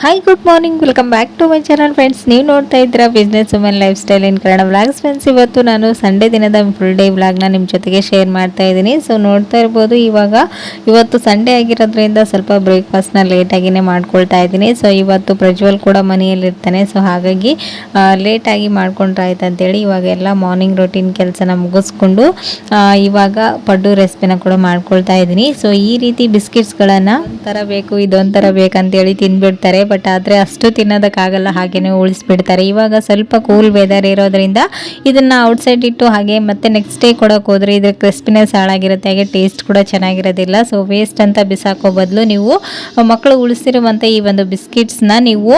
Hi good morning, welcome back to my channel friends. ನೀವು ನೋಡ್ತಾ ಇದ್ದೀರಾ business women lifestyle in Kannada vlogs friends. ಇವತ್ತು ನಾನು Sunday ದಿನದ ಫುಲ್ ಡೇ ವ್ಲಾಗ್ನ ನಿಮ್ಮ ಜೊತೆಗೆ ಶೇರ್ ಮಾಡ್ತಾ ಇದ್ದೀನಿ. ಸೊ ನೋಡ್ತಾ ಇರ್ಬೋದು, ಇವತ್ತು ಸಂಡೇ ಆಗಿರೋದ್ರಿಂದ ಸ್ವಲ್ಪ ಬ್ರೇಕ್ಫಾಸ್ಟ್ನ ಲೇಟಾಗಿಯೇ ಮಾಡ್ಕೊಳ್ತಾ ಇದ್ದೀನಿ. ಸೊ ಇವತ್ತು ಪ್ರಜ್ವಲ್ ಕೂಡ ಮನೆಯಲ್ಲಿರ್ತಾನೆ. ಸೊ ಹಾಗಾಗಿ ಲೇಟಾಗಿ ಮಾಡ್ಕೊಂಡ್ರಾಯ್ತು ಅಂತೇಳಿ ಇವಾಗ ಎಲ್ಲ ಮಾರ್ನಿಂಗ್ ರೊಟೀನ್ ಕೆಲಸನ ಮುಗಿಸ್ಕೊಂಡು ಇವಾಗ ಪಡ್ಡು ರೆಸಿಪಿನ ಕೂಡ ಮಾಡ್ಕೊಳ್ತಾ ಇದ್ದೀನಿ. ಸೊ ಈ ರೀತಿ ಬಿಸ್ಕಿಟ್ಸ್ಗಳನ್ನು ಒಂಥರ ಬೇಕು ಇದೊಂಥರ ಬೇಕಂತೇಳಿ ತಿಂದ್ಬಿಡ್ತಾರೆ. ಬಟ್ ಆದರೆ ಅಷ್ಟು ತಿನ್ನೋದಕ್ಕಾಗಲ್ಲ, ಹಾಗೇನೆ ಉಳಿಸ್ಬಿಡ್ತಾರೆ. ಇವಾಗ ಸ್ವಲ್ಪ ಕೂಲ್ ವೆದರ್ ಇರೋದ್ರಿಂದ ಇದನ್ನು ಔಟ್ಸೈಡ್ ಇಟ್ಟು ಹಾಗೆ ಮತ್ತೆ ನೆಕ್ಸ್ಟ್ ಡೇ ಕೊಡೋಕೆ ಹೋದರೆ ಇದ್ರ ಕ್ರಿಸ್ಪಿನೆಸ್ ಹಾಳಾಗಿರುತ್ತೆ, ಹಾಗೆ ಟೇಸ್ಟ್ ಕೂಡ ಚೆನ್ನಾಗಿರೋದಿಲ್ಲ. ಸೊ ವೇಸ್ಟ್ ಅಂತ ಬಿಸಾಕೋ ಬದಲು ನೀವು ಮಕ್ಕಳು ಉಳಿಸಿರುವಂಥ ಈ ಒಂದು ಬಿಸ್ಕಿಟ್ಸ್ನ ನೀವು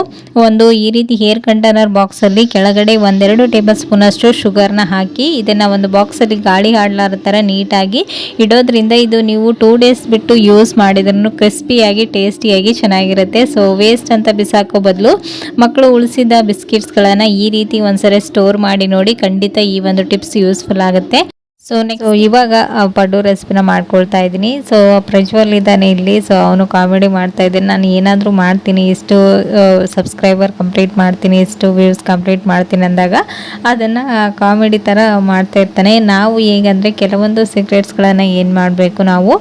ಒಂದು ಈ ರೀತಿ ಹೇರ್ ಕಂಟೈನರ್ ಬಾಕ್ಸಲ್ಲಿ ಕೆಳಗಡೆ 1-2 ಟೇಬಲ್ ಸ್ಪೂನ್ ಅಷ್ಟು ಶುಗರ್ನ ಹಾಕಿ ಇದನ್ನು ಒಂದು ಬಾಕ್ಸಲ್ಲಿ ಗಾಳಿ ಆಡಲಾರ ಥರ ನೀಟಾಗಿ ಇಡೋದ್ರಿಂದ ಇದು ನೀವು 2 ಡೇಸ್ ಬಿಟ್ಟು ಯೂಸ್ ಮಾಡಿದ್ರೂ ಕ್ರಿಸ್ಪಿಯಾಗಿ ಟೇಸ್ಟಿಯಾಗಿ ಚೆನ್ನಾಗಿರುತ್ತೆ. ಸೊ ವೇಸ್ಟ್ ಅಂತ ಬಿಸಾಕೋ ಬದಲು ಮಕ್ಕಳು ಉಳಿಸಿದ ಬಿಸ್ಕಿಟ್ಸ್ಗಳನ್ನು ಈ ರೀತಿ ಒಂದ್ಸರಿ ಸ್ಟೋರ್ ಮಾಡಿ ನೋಡಿ, ಖಂಡಿತ ಈ ಒಂದು ಟಿಪ್ಸ್ ಯೂಸ್ಫುಲ್ ಆಗುತ್ತೆ. ಸೊ ಇವಾಗ ಪಡ್ಡು ರೆಸಿಪಿನ ಮಾಡ್ಕೊಳ್ತಾ ಇದ್ದೀನಿ. ಸೊ ಪ್ರಜ್ವಲ್ ಇದ್ದಾನೆ ಇಲ್ಲಿ. ಸೊ ಅವನು ಕಾಮಿಡಿ ಮಾಡ್ತಾ ಇದ್ದಾನೆ, ನಾನು ಏನಾದರೂ ಮಾಡ್ತೀನಿ, ಇಷ್ಟು ಸಬ್ಸ್ಕ್ರೈಬರ್ ಕಂಪ್ಲೀಟ್ ಮಾಡ್ತೀನಿ, ಇಷ್ಟು ವ್ಯೂಸ್ ಕಂಪ್ಲೀಟ್ ಮಾಡ್ತೀನಿ ಅಂದಾಗ ಅದನ್ನು ಕಾಮಿಡಿ ಥರ ಮಾಡ್ತಾ ಇರ್ತಾನೆ. ನಾವು ಹೇಗಂದರೆ ಕೆಲವೊಂದು ಸೀಕ್ರೆಟ್ಸ್ಗಳನ್ನು ಏನು ಮಾಡಬೇಕು, ನಾವು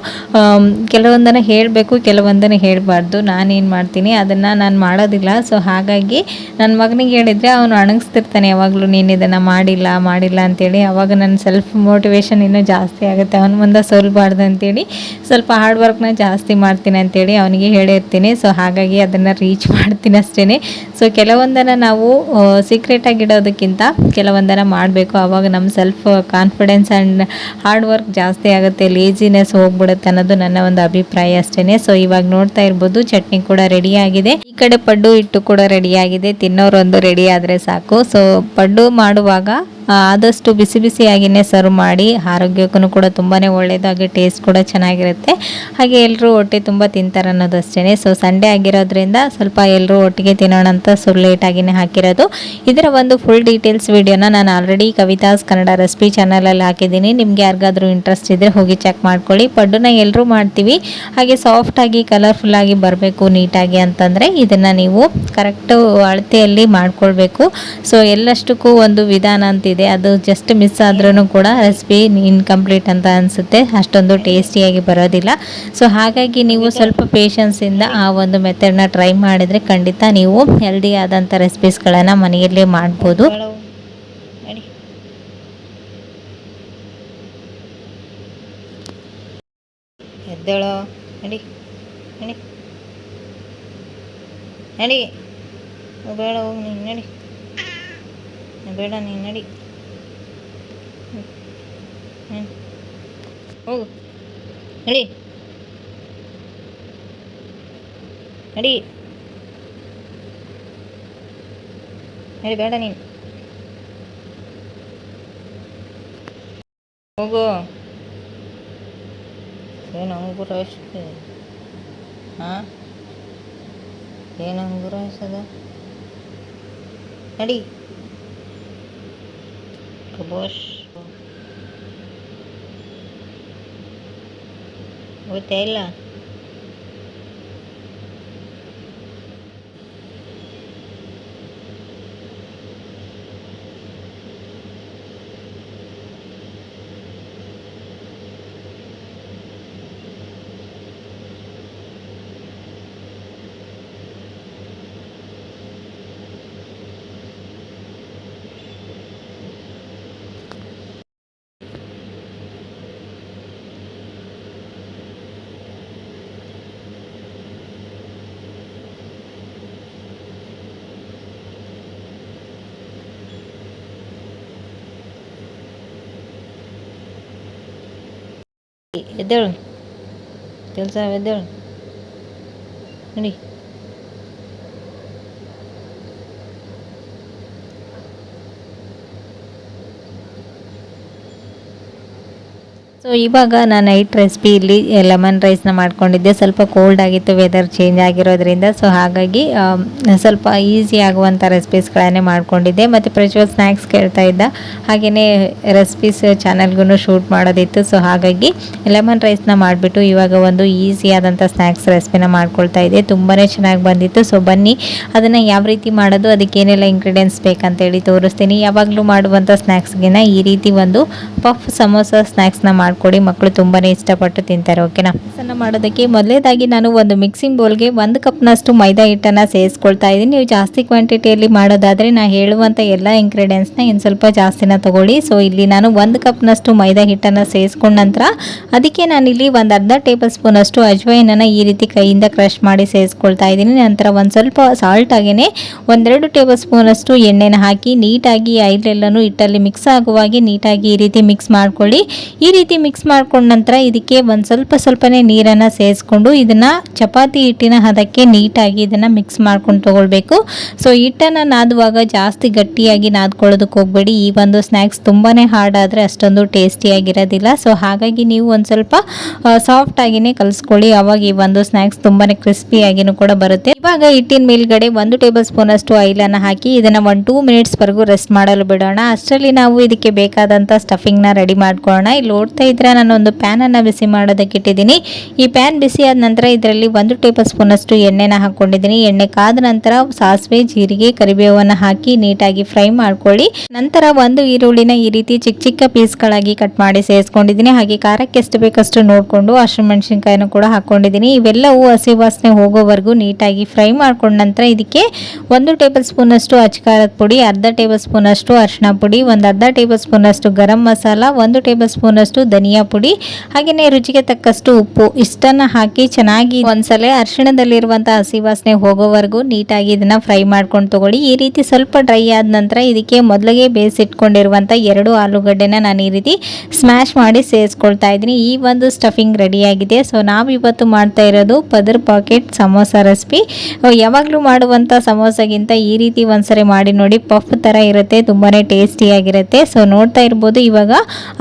ಕೆಲವೊಂದನ್ನು ಹೇಳಬೇಕು, ಕೆಲವೊಂದನ್ನು ಹೇಳಬಾರ್ದು. ನಾನೇನು ಮಾಡ್ತೀನಿ ಅದನ್ನು ನಾನು ಮಾಡೋದಿಲ್ಲ. ಸೊ ಹಾಗಾಗಿ ನನ್ನ ಮಗನಿಗೆ ಹೇಳಿದರೆ ಅವನು ಅಣಗಿಸ್ತಿರ್ತಾನೆ ಯಾವಾಗಲೂ, ನೀನು ಇದನ್ನು ಮಾಡಿಲ್ಲ ಅಂತೇಳಿ. ಅವಾಗ ನನ್ನ ಸೆಲ್ಫ್ ಮೋಟಿವೇಶನ್ ಇನ್ನೂ ಜಾಸ್ತಿ ಆಗುತ್ತೆ. ಅವನ ಮುಂದೆ ಸೋಲ್ಬಾರ್ದು ಅಂತೇಳಿ ಸ್ವಲ್ಪ ಹಾರ್ಡ್ ವರ್ಕ್ನ ಜಾಸ್ತಿ ಮಾಡ್ತೀನಿ ಅಂತೇಳಿ ಅವನಿಗೆ ಹೇಳಿರ್ತೀನಿ. ಸೊ ಹಾಗಾಗಿ ಅದನ್ನು ರೀಚ್ ಮಾಡ್ತೀನಿ ಅಷ್ಟೇ. ಸೊ ಕೆಲವೊಂದನ್ನು ನಾವು ಸೀಕ್ರೆಟಾಗಿ ಇಡೋದಕ್ಕಿಂತ ಕೆಲವೊಂದನ್ನು ಮಾಡಬೇಕು, ಆವಾಗ ನಮ್ಮ self confidence and hard work ಜಾಸ್ತಿ ಆಗುತ್ತೆ, ಲೇಜಿನೆಸ್ ಹೋಗ್ಬಿಡುತ್ತೆ ಅನ್ನೋದು ನನ್ನ ಒಂದು ಅಭಿಪ್ರಾಯ ಅಷ್ಟೇ. ಸೊ ಇವಾಗ ನೋಡ್ತಾ ಇರ್ಬೋದು, ಚಟ್ನಿ ಕೂಡ ರೆಡಿ ಆಗಿದೆ, ಈ ಕಡೆ ಪಡ್ಡು ಹಿಟ್ಟು ಕೂಡ ರೆಡಿ ಆಗಿದೆ. ತಿನ್ನೋರೊಂದು ರೆಡಿ ಆದರೆ ಸಾಕು. ಸೊ ಪಡ್ಡು ಮಾಡುವಾಗ ಆದಷ್ಟು ಬಿಸಿ ಬಿಸಿಯಾಗಿಯೇ ಸರ್ವ್ ಮಾಡಿ, ಆರೋಗ್ಯಕ್ಕೂ ಕೂಡ ತುಂಬಾ ಒಳ್ಳೆಯದು, ಹಾಗೆ ಟೇಸ್ಟ್ ಕೂಡ ಚೆನ್ನಾಗಿರುತ್ತೆ, ಹಾಗೆ ಎಲ್ಲರೂ ಹೊಟ್ಟೆ ತುಂಬ ತಿಂತಾರೆ ಅನ್ನೋದಷ್ಟೇ. ಸೊ ಸಂಡೇ ಆಗಿರೋದ್ರಿಂದ ಸ್ವಲ್ಪ ಎಲ್ಲರೂ ಒಟ್ಟಿಗೆ ತಿನ್ನೋಣ ಅಂತ ಲೇಟಾಗಿಯೇ ಹಾಕಿರೋದು. ಇದರ ಒಂದು ಫುಲ್ ಡೀಟೇಲ್ಸ್ ವಿಡಿಯೋನ ನಾನು ಆಲ್ರೆಡಿ ಕವಿತಾಸ್ ಕನ್ನಡ ರೆಸಿಪಿ ಚಾನಲಲ್ಲಿ ಹಾಕಿದ್ದೀನಿ. ನಿಮಗೆ ಯಾರಿಗಾದ್ರೂ ಇಂಟ್ರೆಸ್ಟ್ ಇದ್ದರೆ ಹೋಗಿ ಚೆಕ್ ಮಾಡ್ಕೊಳ್ಳಿ. ಪಡ್ಡನ್ನ ಎಲ್ಲರೂ ಮಾಡ್ತೀವಿ, ಹಾಗೆ ಸಾಫ್ಟಾಗಿ ಕಲರ್ಫುಲ್ಲಾಗಿ ಬರಬೇಕು ನೀಟಾಗಿ ಅಂತಂದರೆ ಇದನ್ನು ನೀವು ಕರೆಕ್ಟು ಅಳತೆಯಲ್ಲಿ ಮಾಡ್ಕೊಳ್ಬೇಕು. ಸೊ ಎಲ್ಲಷ್ಟಕ್ಕೂ ಒಂದು ವಿಧಾನ ಅಂತಿದೆ, ಅದು ಜಸ್ಟ್ ಮಿಸ್ ಆದ್ರೂ ಕೂಡ ರೆಸಿಪಿ ಇನ್ಕಂಪ್ಲೀಟ್ ಅಂತ ಅನಿಸುತ್ತೆ, ಅಷ್ಟೊಂದು ಟೇಸ್ಟಿಯಾಗಿ ಬರೋದಿಲ್ಲ. ಸೊ ಹಾಗಾಗಿ ನೀವು ಸ್ವಲ್ಪ ಪೇಷನ್ಸಿಂದ ಆ ಒಂದು ಮೆಥಡ್ನ ಟ್ರೈ ಮಾಡಿದರೆ ಖಂಡಿತ ನೀವು ಹೆಲ್ದಿ ಆದಂಥ ರೆಸಿಪೀಸ್ಗಳನ್ನು ಮನೆಯಲ್ಲೇ ಮಾಡ್ಬೋದು. ಎದ್ದೇಳೋ, ನಡಿ ನಡಿ ನಡಿ, ಬೇಡ ಹೋಗಿ ನೀನು ನಡಿ, ಬೇಡ ನೀನು ನಡಿ, ಹೋಗು ನಡಿ ನಡಿ ನಡಿ, ಬೇಡ ನೀನು ಹೋಗು. ಏನು ಅಂಗುರ ಎಷ್ಟು? ಹಾಂ, ಏನು ಅಂಗುರ ಎಷ್ಟದ? ನಡಿ ಕಬೋಶ್, ಗೊತ್ತೇ ಇಲ್ಲ. ಎದ್ದೇಳು, ಕೆಲಸ ಎದ್ದೇಳು ನಡಿ. ಸೊ ಇವಾಗ ನಾನು ನೈಟ್ ರೆಸಿಪಿ ಇಲ್ಲಿ ಲೆಮನ್ ರೈಸ್ನ ಮಾಡ್ಕೊಂಡಿದ್ದೆ. ಸ್ವಲ್ಪ ಕೋಲ್ಡ್ ಆಗಿತ್ತು, ವೆದರ್ ಚೇಂಜ್ ಆಗಿರೋದ್ರಿಂದ. ಸೊ ಹಾಗಾಗಿ ಸ್ವಲ್ಪ ಈಸಿ ಆಗುವಂಥ ರೆಸಿಪೀಸ್ಗಳನ್ನೇ ಮಾಡ್ಕೊಂಡಿದ್ದೆ. ಮತ್ತು ಪ್ರಜ್ವಲ್ ಸ್ನ್ಯಾಕ್ಸ್ ಕೇಳ್ತಾ ಇದ್ದ, ಹಾಗೆಯೇ ರೆಸಿಪೀಸ್ ಚಾನಲ್ಗೂ ಶೂಟ್ ಮಾಡೋದಿತ್ತು. ಸೊ ಹಾಗಾಗಿ ಲೆಮನ್ ರೈಸ್ನ ಮಾಡಿಬಿಟ್ಟು ಇವಾಗ ಒಂದು ಈಸಿಯಾದಂಥ ಸ್ನ್ಯಾಕ್ಸ್ ರೆಸಿಪಿನ ಮಾಡ್ಕೊಳ್ತಾ ಇದ್ದೆ. ತುಂಬಾ ಚೆನ್ನಾಗಿ ಬಂದಿತ್ತು. ಸೊ ಬನ್ನಿ ಅದನ್ನು ಯಾವ ರೀತಿ ಮಾಡೋದು, ಅದಕ್ಕೇನೆಲ್ಲ ಇಂಗ್ರೀಡಿಯೆಂಟ್ಸ್ ಬೇಕಂತೇಳಿ ತೋರಿಸ್ತೀನಿ. ಯಾವಾಗಲೂ ಮಾಡುವಂಥ ಸ್ನ್ಯಾಕ್ಸ್ಗಿನ ಈ ರೀತಿ ಒಂದು ಪಫ್ ಸಮೋಸ ಸ್ನ್ಯಾಕ್ಸ್ನ ಮಾಡ್ಕೊಡಿ, ಮಕ್ಕಳು ತುಂಬಾ ಇಷ್ಟಪಟ್ಟು ತಿಂತಾರೆ. ಓಕೆನಾ. ಇದನ್ನು ಮಾಡೋದಕ್ಕೆ ಮೊದಲೇದಾಗಿ ನಾನು ಒಂದು ಮಿಕ್ಸಿಂಗ್ ಬೌಲ್ಗೆ 1 ಕಪ್ನಷ್ಟು ಮೈದಾ ಹಿಟ್ಟನ್ನು ಸೇರಿಸ್ಕೊಳ್ತಾ ಇದ್ದೀನಿ. ನೀವು ಜಾಸ್ತಿ ಕ್ವಾಂಟಿಟಿಯಲ್ಲಿ ಮಾಡೋದಾದರೆ ನಾನು ಹೇಳುವಂಥ ಎಲ್ಲ ಇಂಗ್ರೀಡಿಯೆಂಟ್ಸ್ನ ಇನ್ನು ಸ್ವಲ್ಪ ಜಾಸ್ತಿನ ತೊಗೊಳ್ಳಿ. ಸೊ ಇಲ್ಲಿ ನಾನು 1 ಕಪ್ನಷ್ಟು ಮೈದಾ ಹಿಟ್ಟನ್ನು ಸೇರಿಸ್ಕೊಂಡ ನಂತರ ಅದಕ್ಕೆ ನಾನಿಲ್ಲಿ ಒಂದು ಅರ್ಧ ಟೇಬಲ್ ಸ್ಪೂನಷ್ಟು ಅಜ್ವೈನನ್ನು ಈ ರೀತಿ ಕೈಯಿಂದ ಕ್ರಷ್ ಮಾಡಿ ಸೇರಿಸ್ಕೊಳ್ತಾ ಇದ್ದೀನಿ. ನಂತರ ಒಂದು ಸ್ವಲ್ಪ ಸಾಲ್ಟ್ ಆಗೇ 1-2 ಟೇಬಲ್ ಸ್ಪೂನಷ್ಟು ಎಣ್ಣೆನ ಹಾಕಿ ನೀಟಾಗಿ ಐಲೆಲ್ಲನೂ ಹಿಟ್ಟಲ್ಲಿ ಮಿಕ್ಸ್ ಆಗುವಾಗೆ ನೀಟಾಗಿ ಈ ರೀತಿ ಮಿಕ್ಸ್ ಮಾಡ್ಕೊಳ್ಳಿ. ಈ ರೀತಿ ಮಿಕ್ಸ್ ಮಾಡ್ಕೊಂಡ ನಂತರ ಇದಕ್ಕೆ ಒಂದು ಸ್ವಲ್ಪನೇ ನೀರನ್ನು ಸೇರಿಸ್ಕೊಂಡು ಇದನ್ನು ಚಪಾತಿ ಹಿಟ್ಟಿನ ಹದಕ್ಕೆ ನೀಟಾಗಿ ಇದನ್ನು ಮಿಕ್ಸ್ ಮಾಡ್ಕೊಂಡು ತೊಗೊಳ್ಬೇಕು. ಸೊ ಹಿಟ್ಟನ್ನು ನಾದುವಾಗ ಜಾಸ್ತಿ ಗಟ್ಟಿಯಾಗಿ ನಾದ್ಕೊಳ್ಳೋದಕ್ಕೆ ಹೋಗಬೇಡಿ. ಈ ಒಂದು ಸ್ನ್ಯಾಕ್ಸ್ ತುಂಬಾ ಹಾರ್ಡ್ ಆದರೆ ಅಷ್ಟೊಂದು ಟೇಸ್ಟಿಯಾಗಿರೋದಿಲ್ಲ. ಸೊ ಹಾಗಾಗಿ ನೀವು ಒಂದು ಸ್ವಲ್ಪ ಸಾಫ್ಟಾಗಿಯೇ ಕಲಿಸ್ಕೊಳ್ಳಿ, ಆವಾಗ ಈ ಒಂದು ಸ್ನ್ಯಾಕ್ಸ್ ತುಂಬಾ ಕ್ರಿಸ್ಪಿಯಾಗಿಯೂ ಕೂಡ ಬರುತ್ತೆ. ಇವಾಗ ಹಿಟ್ಟಿನ ಮೇಲ್ಗಡೆ 1 ಟೇಬಲ್ ಸ್ಪೂನಷ್ಟು ಆಯಿಲನ್ನು ಹಾಕಿ ಇದನ್ನು 1-2 ಮಿನಿಟ್ಸ್ವರೆಗೂ ರೆಸ್ಟ್ ಮಾಡಲು ಬಿಡೋಣ. ಅಷ್ಟರಲ್ಲಿ ನಾವು ಇದಕ್ಕೆ ಬೇಕಾದಂಥ ಸ್ಟಫಿಂಗ್ನ ರೆಡಿ ಮಾಡ್ಕೊಳ್ಳೋಣ. ಇಲ್ಲಿ ನೋಡ್ತಾ ಇದ್ರೆ ನಾನು ಒಂದು ಪ್ಯಾನನ್ನು ಬಿಸಿ ಮಾಡೋದಕ್ಕೆ ಇಟ್ಟಿದ್ದೀನಿ. ಈ ಪ್ಯಾನ್ ಬಿಸಿ ಆದ ನಂತರ ಇದರಲ್ಲಿ 1 ಟೇಬಲ್ ಸ್ಪೂನಷ್ಟು ಎಣ್ಣೆನ ಹಾಕ್ಕೊಂಡಿದ್ದೀನಿ. ಎಣ್ಣೆ ಕಾದ ನಂತರ ಸಾಸಿವೆ, ಜೀರಿಗೆ, ಕರಿಬೇವನ್ನು ಹಾಕಿ ನೀಟಾಗಿ ಫ್ರೈ ಮಾಡ್ಕೊಳ್ಳಿ. ನಂತರ ಒಂದು ಈರುಳ್ಳಿನ ಈ ರೀತಿ ಚಿಕ್ಕ ಚಿಕ್ಕ ಪೀಸ್ಗಳಾಗಿ ಕಟ್ ಮಾಡಿ ಸೇರಿಸ್ಕೊಂಡಿದ್ದೀನಿ. ಹಾಗೆ ಖಾರಕ್ಕೆ ಎಷ್ಟು ಬೇಕಷ್ಟು ನೋಡಿಕೊಂಡು ಹಸಿಮೆಣಸಿನಕಾಯಿನೂ ಕೂಡ ಹಾಕ್ಕೊಂಡಿದ್ದೀನಿ. ಇವೆಲ್ಲವೂ ಹಸಿ ವಾಸನೆ ಹೋಗೋವರೆಗೂ ನೀಟಾಗಿ ಫ್ರೈ ಮಾಡ್ಕೊಂಡ ನಂತರ ಇದಕ್ಕೆ 1 ಟೇಬಲ್ ಸ್ಪೂನಷ್ಟು ಅಚ್ಚಕಾರದ ಪುಡಿ, ಅರ್ಧ ಟೇಬಲ್ ಸ್ಪೂನಷ್ಟು ಅರಿಶಿನ ಪುಡಿ, ಒಂದು ಅರ್ಧ ಟೇಬಲ್ ಸ್ಪೂನಷ್ಟು ಗರಂ ಮಸಾಲ, 1 ಟೇಬಲ್ ಸ್ಪೂನಷ್ಟು ಧನಿಯಾ ಪುಡಿ, ಹಾಗೆಯೇ ರುಚಿಗೆ ತಕ್ಕಷ್ಟು ಉಪ್ಪು ಇಷ್ಟನ್ನು ಹಾಕಿ ಚೆನ್ನಾಗಿ ಒಂದ್ಸಲ ಅರಿಶಿಣದಲ್ಲಿರುವಂಥ ಹಸಿ ವಾಸನೆ ಹೋಗೋವರೆಗೂ ನೀಟಾಗಿ ಇದನ್ನು ಫ್ರೈ ಮಾಡ್ಕೊಂಡು ತಗೊಳ್ಳಿ. ಈ ರೀತಿ ಸ್ವಲ್ಪ ಡ್ರೈ ಆದ ನಂತರ ಇದಕ್ಕೆ ಮೊದಲಿಗೆ ಬೇಯಿಸಿಟ್ಕೊಂಡಿರುವಂಥ 2 ಆಲೂಗಡ್ಡೆನ ನಾನು ಈ ರೀತಿ ಸ್ಮ್ಯಾಶ್ ಮಾಡಿ ಸೇರಿಸ್ಕೊಳ್ತಾ ಇದ್ದೀನಿ. ಈ ಒಂದು ಸ್ಟಫಿಂಗ್ ರೆಡಿಯಾಗಿದೆ. ಸೊ ನಾವು ಇವತ್ತು ಮಾಡ್ತಾ ಇರೋದು ಪದರ್ ಪಾಕೆಟ್ ಸಮೋಸ ರೆಸಿಪಿ. ಯಾವಾಗಲೂ ಮಾಡುವಂಥ ಸಮೋಸಗಿಂತ ಈ ರೀತಿ ಒಂದ್ಸರಿ ಮಾಡಿ ನೋಡಿ, ಪಫ್ ಥರ ಇರುತ್ತೆ, ತುಂಬಾ ಟೇಸ್ಟಿಯಾಗಿರುತ್ತೆ. ಸೊ ನೋಡ್ತಾ ಇರ್ಬೋದು ಇವಾಗ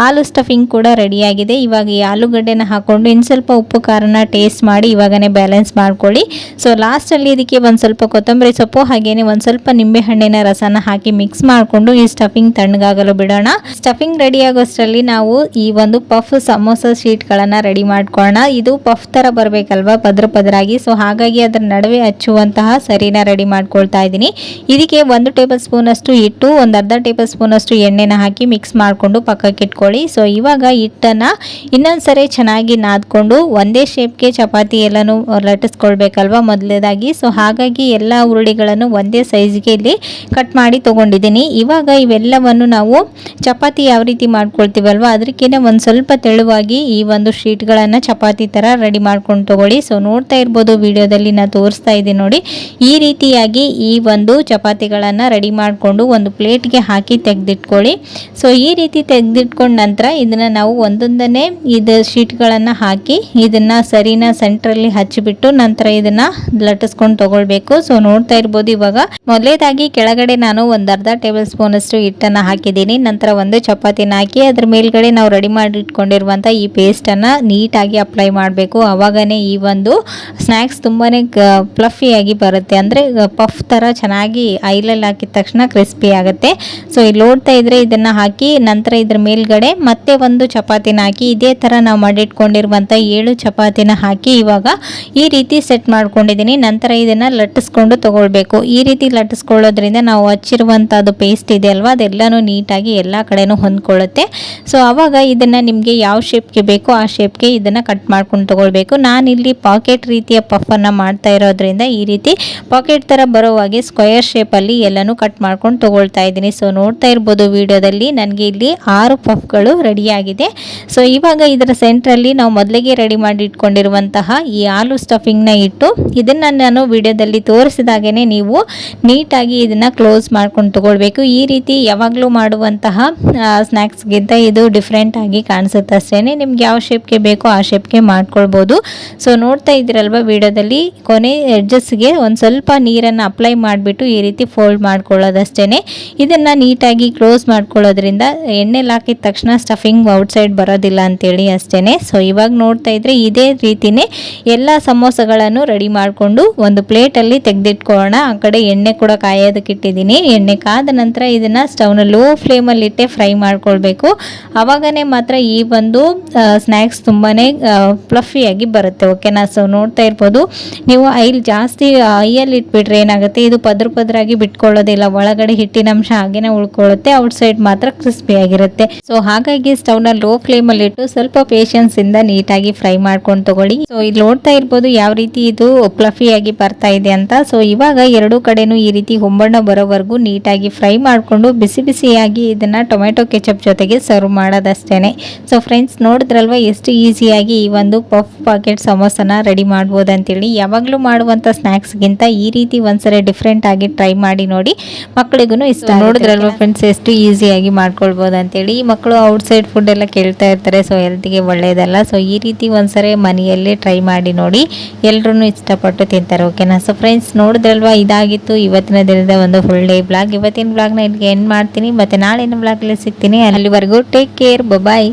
ಆಲೂ ಸ್ಟಫಿಂಗ್ ಕೂಡ ರೆಡಿಯಾಗಿದೆ. ಇವಾಗ ಈ ಆಲೂಗಡ್ಡೆನ ಹಾಕ್ಕೊಂಡು ಇನ್ನು ಸ್ವಲ್ಪ ಉಪ್ಪು ಖಾರನ ಟೇಸ್ಟ್ ಮಾಡಿ ಇವಾಗನೇ ಬ್ಯಾಲೆನ್ಸ್ ಮಾಡ್ಕೊಳ್ಳಿ. ಸೊ ಲಾಸ್ಟಲ್ಲಿ ಇದಕ್ಕೆ ಒಂದು ಸ್ವಲ್ಪ ಕೊತ್ತಂಬರಿ ಸೊಪ್ಪು ಹಾಗೇನೆ ಒಂದು ಸ್ವಲ್ಪ ನಿಂಬೆ ಹಣ್ಣಿನ ರಸನ ಹಾಕಿ ಮಿಕ್ಸ್ ಮಾಡಿಕೊಂಡು ಈ ಸ್ಟಫಿಂಗ್ ತಣ್ಣಗಾಗಲು ಬಿಡೋಣ. ಸ್ಟಫಿಂಗ್ ರೆಡಿ ಆಗೋಷ್ಟರಲ್ಲಿ ನಾವು ಈ ಒಂದು ಪಫ್ ಸಮೋಸ ಶೀಟ್ಗಳನ್ನು ರೆಡಿ ಮಾಡ್ಕೊಳ್ಳೋಣ. ಇದು ಪಫ್ ಥರ ಬರಬೇಕಲ್ವಾ, ಪದರಾಗಿ. ಸೊ ಹಾಗಾಗಿ ಅದರ ನಡುವೆ ಹಚ್ಚುವಂತಹ ಸರಿನ ರೆಡಿ ಮಾಡ್ಕೊಳ್ತಾ ಇದ್ದೀನಿ. ಇದಕ್ಕೆ 1 ಟೇಬಲ್ ಸ್ಪೂನಷ್ಟು ಹಿಟ್ಟು, ಒಂದು ಅರ್ಧ ಟೇಬಲ್ ಸ್ಪೂನಷ್ಟು ಎಣ್ಣೆನ ಹಾಕಿ ಮಿಕ್ಸ್ ಮಾಡಿಕೊಂಡು ಪಕ್ಕಕ್ಕೆ ಇಟ್ಕೊಳ್ಳಿ. ಸೊ ಇವಾಗ ಹಿಟ್ಟನ್ನು ಇನ್ನೊಂದ್ಸರಿ ಚೆನ್ನಾಗಿ ನಾದ್ಕೊಂಡು ಒಂದೇ ಶೇಪ್ಗೆ ಚಪಾತಿ ಎಲ್ಲನೂ ಲಟ್ಟಿಸ್ಕೊಳ್ಬೇಕಲ್ವ ಮೊದಲೇದಾಗಿ. ಸೊ ಹಾಗಾಗಿ ಎಲ್ಲ ಉರುಳಿಗಳನ್ನು ಒಂದೇ ಸೈಜ್ಗೆ ಇಲ್ಲಿ ಕಟ್ ಮಾಡಿ ತೊಗೊಂಡಿದ್ದೀನಿ. ಇವಾಗ ಇವೆಲ್ಲವನ್ನು ನಾವು ಚಪಾತಿ ಯಾವ ರೀತಿ ಮಾಡ್ಕೊಳ್ತೀವಲ್ವ ಅದಕ್ಕಿಂತ ಒಂದು ಸ್ವಲ್ಪ ತೆಳುವಾಗಿ ಈ ಒಂದು ಶೀಟ್ಗಳನ್ನು ಚಪಾತಿ ಥರ ರೆಡಿ ಮಾಡ್ಕೊಂಡು ತೊಗೊಳ್ಳಿ. ಸೊ ನೋಡ್ತಾ ಇರ್ಬೋದು ವಿಡಿಯೋದಲ್ಲಿ ನಾನು ತೋರಿಸ್ತಾ ಇದ್ದೀನಿ ನೋಡಿ, ಈ ರೀತಿಯಾಗಿ ಈ ಒಂದು ಚಪಾತಿಗಳನ್ನು ರೆಡಿ ಮಾಡಿಕೊಂಡು ಒಂದು ಪ್ಲೇಟ್ಗೆ ಹಾಕಿ ತೆಗೆದಿಟ್ಕೊಳ್ಳಿ. ಸೊ ಈ ರೀತಿ ತೆಗೆದಿಟ್ಕೊಂಡ ನಂತರ ಇದನ್ನು ನಾವು ಒಂದೊಂದನ್ನೇ ಇದು ಶೀಟ್ಗಳನ್ನು ಹಾಕಿ ಇದನ್ನು ಸರಿನ ಸೆಂಟ್ರಲ್ಲಿ ಹಚ್ಚಿಬಿಟ್ಟು ನಂತರ ಇದನ್ನು ಲಟ್ಟಿಸ್ಕೊಂಡು ತೊಗೊಳ್ಬೇಕು. ಸೊ ನೋಡ್ತಾ ಇರ್ಬೋದು ಇವಾಗ ಮೊದಲೇದಾಗಿ ಕೆಳಗಡೆ ನಾನು ಒಂದು ಅರ್ಧ ಟೇಬಲ್ ಸ್ಪೂನಷ್ಟು ಹಿಟ್ಟನ್ನು ಹಾಕಿದ್ದೀನಿ. ನಂತರ ಒಂದು ಚಪಾತಿನ ಹಾಕಿ ಅದ್ರ ಮೇಲ್ಗಡೆ ನಾವು ರೆಡಿ ಮಾಡಿ ಇಟ್ಕೊಂಡಿರುವಂಥ ಈ ಪೇಸ್ಟನ್ನು ನೀಟಾಗಿ ಅಪ್ಲೈ ಮಾಡಬೇಕು. ಆವಾಗನೇ ಈ ಒಂದು ಸ್ನ್ಯಾಕ್ಸ್ ತುಂಬಾ ಫ್ಲಫಿಯಾಗಿ ಬರುತ್ತೆ, ಅಂದರೆ ಪಫ್ ಥರ ಚೆನ್ನಾಗಿ ಆಯಿಲಲ್ಲಿ ಹಾಕಿದ ತಕ್ಷಣ ಕ್ರಿಸ್ಪಿ ಆಗುತ್ತೆ. ಸೊ ಇಲ್ಲಿ ನೋಡ್ತಾ ಇದ್ರೆ ಇದನ್ನು ಹಾಕಿ ನಂತರ ಇದ್ರ ಮೇಲ್ಗಡೆ ಮತ್ತೆ ಒಂದು ಚಪಾತಿನ ಹಾಕಿ ಇದೇ ಥರ ನಾವು ಮಾಡಿಟ್ಕೊಂಡಿರುವಂಥ 7 ಚಪಾತಿನ ಹಾಕಿ ಇವಾಗ ಈ ರೀತಿ ಸೆಟ್ ಮಾಡ್ಕೊಂಡಿದ್ದೀನಿ. ನಂತರ ಇದನ್ನು ಲಟ್ಟಿಸ್ಕೊಂಡು ತೊಗೊಳ್ಬೇಕು. ಈ ರೀತಿ ಲಟ್ಟಿಸ್ಕೊಳ್ಳೋದ್ರಿಂದ ನಾವು ಹಚ್ಚಿರುವಂಥದ್ದು ಪೇಸ್ಟ್ ಇದೆ ಅಲ್ವಾ ಅದೆಲ್ಲನೂ ನೀಟಾಗಿ ಎಲ್ಲ ಕಡೆನೂ ಹೊಂದ್ಕೊಳ್ಳುತ್ತೆ. ಸೊ ಆವಾಗ ಇದನ್ನು ನಿಮಗೆ ಯಾವ ಶೇಪ್ಗೆ ಬೇಕೋ ಆ ಶೇಪ್ಗೆ ಇದನ್ನು ಕಟ್ ಮಾಡ್ಕೊಂಡು ತೊಗೊಳ್ಬೇಕು. ನಾನಿಲ್ಲಿ ಪಾಕೆಟ್ ರೀತಿಯ ಪಫನ್ನು ಮಾಡ್ತಾ ಇರೋದ್ರಿಂದ ಈ ರೀತಿ ಪಾಕೆಟ್ ಥರ ಬರೋವಾಗೆ ಸ್ಕ್ವೇರ್ ಶೇಪಲ್ಲಿ ಎಲ್ಲನೂ ಕಟ್ ಮಾಡ್ಕೊಂಡು ತೊಗೊಳ್ತಾ ಇದ್ದೀನಿ. ಸೊ ನೋಡ್ತಾ ಇರ್ಬೋದು ವಿಡಿಯೋದಲ್ಲಿ ನನಗೆ ಇಲ್ಲಿ 6 ಪಫ್ಗಳು ರೆಡಿಯಾಗಿದೆ. ಸೊ ಇವಾಗ ಇದರ ಸೆಂಟ್ರಲ್ಲಿ ನಾವು ಮೊದಲಿಗೆ ರೆಡಿ ಮಾಡಿ ಇಟ್ಕೊಂಡಿರುವಂತಹ ಈ ಆಲೂ ಸ್ಟಫಿಂಗ್ನ ಇಟ್ಟು ಇದನ್ನು ನಾನು ವಿಡಿಯೋದಲ್ಲಿ ತೋರಿಸಿದಾಗೇ ನೀವು ನೀಟಾಗಿ ಇದನ್ನು ಕ್ಲೋಸ್ ಮಾಡ್ಕೊಂಡು ತೊಗೊಳ್ಬೇಕು. ಈ ರೀತಿ ಯಾವಾಗಲೂ ಮಾಡುವಂತಹ ಸ್ನ್ಯಾಕ್ಸ್ಗಿಂತ ಇದು ಡಿಫ್ರೆಂಟ್ ಆಗಿ ಕಾಣಿಸುತ್ತೆ ಅಷ್ಟೇ. ನಿಮ್ಗೆ ಯಾವ ಶೇಪ್ಗೆ ಬೇಕೋ ಆ ಶೇಪ್ಗೆ ಮಾಡ್ಕೊಳ್ಬೋದು. ಸೊ ನೋಡ್ತಾ ಇದ್ದೀರಲ್ವ ವಿಡಿಯೋದಲ್ಲಿ ಕೊನೆ ಎಡ್ಜಸ್ಗೆ ಒಂದು ಸ್ವಲ್ಪ ನೀರನ್ನು ಅಪ್ಲೈ ಮಾಡಿಬಿಟ್ಟು ಈ ರೀತಿ ಫೋಲ್ಡ್ ಮಾಡ್ಕೊಳ್ಳೋದಷ್ಟೇ. ಇದನ್ನು ನೀಟಾಗಿ ಕ್ಲೋಸ್ ಮಾಡ್ಕೊಳ್ಳೋದ್ರಿಂದ ಎಣ್ಣೆಲಿ ಹಾಕಿದ ತಕ್ಷಣ ಸ್ಟಫಿಂಗ್ ಔಟ್ಸೈಡ್ ಸೈಡ್ ಬರೋದಿಲ್ಲ ಅಂತೇಳಿ ಅಷ್ಟೇ. ಸೊ ಇವಾಗ ನೋಡ್ತಾ ಇದ್ರೆ ಇದೇ ರೀತಿನೇ ಎಲ್ಲ ಸಮೋಸಗಳನ್ನು ರೆಡಿ ಮಾಡಿಕೊಂಡು ಒಂದು ಪ್ಲೇಟಲ್ಲಿ ತೆಗೆದಿಟ್ಕೊಳ್ಳೋಣ. ಆ ಕಡೆ ಎಣ್ಣೆ ಕೂಡ ಕಾಯೋದಕ್ಕೆ ಇಟ್ಟಿದ್ದೀನಿ. ಎಣ್ಣೆ ಕಾದ ನಂತರ ಇದನ್ನು ಸ್ಟವ್ನ ಲೋ ಫ್ಲೇಮಲ್ಲಿ ಇಟ್ಟೆ ಫ್ರೈ ಮಾಡ್ಕೊಳ್ಬೇಕು. ಆವಾಗನೇ ಮಾತ್ರ ಈ ಒಂದು ಸ್ನ್ಯಾಕ್ಸ್ ತುಂಬಾ ಫ್ಲಫಿಯಾಗಿ ಬರುತ್ತೆ. ಓಕೆನಾ. ಸೊ ನೋಡ್ತಾ ಇರ್ಬೋದು ನೀವು ಜಾಸ್ತಿ ಐಯಲ್ಲಿ ಇಟ್ಬಿಟ್ರೆ ಏನಾಗುತ್ತೆ, ಇದು ಪದ್ರಾಗಿ ಬಿಟ್ಕೊಳ್ಳೋದಿಲ್ಲ, ಒಳಗಡೆ ಹಿಟ್ಟಿನ ಅಂಶ ಹಾಗೇನೆ ಉಳ್ಕೊಳ್ಳುತ್ತೆ, ಔಟ್ ಸೈಡ್ ಮಾತ್ರ ಕ್ರಿಸ್ಪಿ ಆಗಿರುತ್ತೆ. ಸೊ ಹಾಗಾಗಿ ಸ್ಟವ್ನ ಲೋ ಫ್ಲೇಮಲ್ಲಿ ಇಟ್ಟು ಸ್ವಲ್ಪ ಪೇಷನ್ಸ್ ಇಂದ ನೀಟಾಗಿ ಫ್ರೈ ಮಾಡ್ಕೊಂಡು ತಗೊಳ್ಳಿ. ಸೊ ಇಲ್ಲಿ ನೋಡ್ತಾ ಇರ್ಬೋದು ಯಾವ ರೀತಿ ಇದು ಫ್ಲಫಿಯಾಗಿ ಬರ್ತಾ ಇದೆ ಅಂತ. ಸೊ ಇವಾಗ ಎರಡೂ ಕಡೆನೂ ಈ ರೀತಿ ಹೊಂಬಣ್ಣ ಬರೋವರೆಗೂ ನೀಟಾಗಿ ಫ್ರೈ ಮಾಡಿಕೊಂಡು ಬಿಸಿ ಬಿಸಿಯಾಗಿ ಇದನ್ನ ಟೊಮೆಟೊ ಕೆಚಪ್ ಜೊತೆಗೆ ಸರ್ವ್ ಮಾಡೋದಷ್ಟೇನೆ. ಸೊ ಫ್ರೆಂಡ್ಸ್ ನೋಡಿದ್ರಲ್ವ ಎಷ್ಟು ಈಸಿಯಾಗಿ ಈ ಒಂದು ಪಫ್ ಪಾಕೆಟ್ ಸಮೋಸನ ರೆಡಿ ಮಾಡ್ಬೋದು ಅಂತೇಳಿ. ಯಾವಾಗಲೂ ಮಾಡುವಂಥ ಸ್ನ್ಯಾಕ್ಸ್ಗಿಂತ ಈ ರೀತಿ ಒಂದ್ಸರಿ ಡಿಫ್ರೆಂಟ್ ಆಗಿ ಟ್ರೈ ಮಾಡಿ ನೋಡಿ, ಮಕ್ಕಳಿಗೂ ಇಷ್ಟ. ನೋಡಿದ್ರಲ್ವ ಫ್ರೆಂಡ್ಸ್ ಎಷ್ಟು ಈಸಿಯಾಗಿ ಮಾಡ್ಕೊಳ್ಬೋದು ಅಂತೇಳಿ. ಈ ಮಕ್ಕಳು ಔಟ್ಸೈಡ್ ಫುಡ್ ಎಲ್ಲ ಕೇಳ್ತಾ ಇರ್ತಾರೆ, ಸೊ ಹೆಲ್ತ್ಗೆ ಒಳ್ಳೆಯದಲ್ಲ. ಸೊ ಈ ರೀತಿ ಒಂದ್ಸರಿ ಮನೆಯಲ್ಲೇ ಟ್ರೈ ಮಾಡಿ ನೋಡಿ, ಎಲ್ಲರೂ ಇಷ್ಟಪಟ್ಟು ತಿಂತಾರೆ. ಓಕೆನಾ. ಸೊ ಫ್ರೆಂಡ್ಸ್ ನೋಡಿದ್ರಲ್ವ ಇದಾಗಿತ್ತು ಇವತ್ತಿನ ದಿನದ ಒಂದು ಫುಲ್ ಡೇ ಬ್ಲಾಗ್. ಇವತ್ತಿನ ಬ್ಲಾಗ್ನ ಇಲ್ಲಿಗೆ ಎಂಡ್ ಮಾಡ್ತೀನಿ, ಮತ್ತೆ ನಾಳಿನ ಬ್ಲಾಗಲ್ಲಿ ಸಿಗ್ತೀನಿ. ಅಲ್ಲಿವರೆಗೂ ಟೇಕ್ ಕೇರ್, ಬಾಯ್.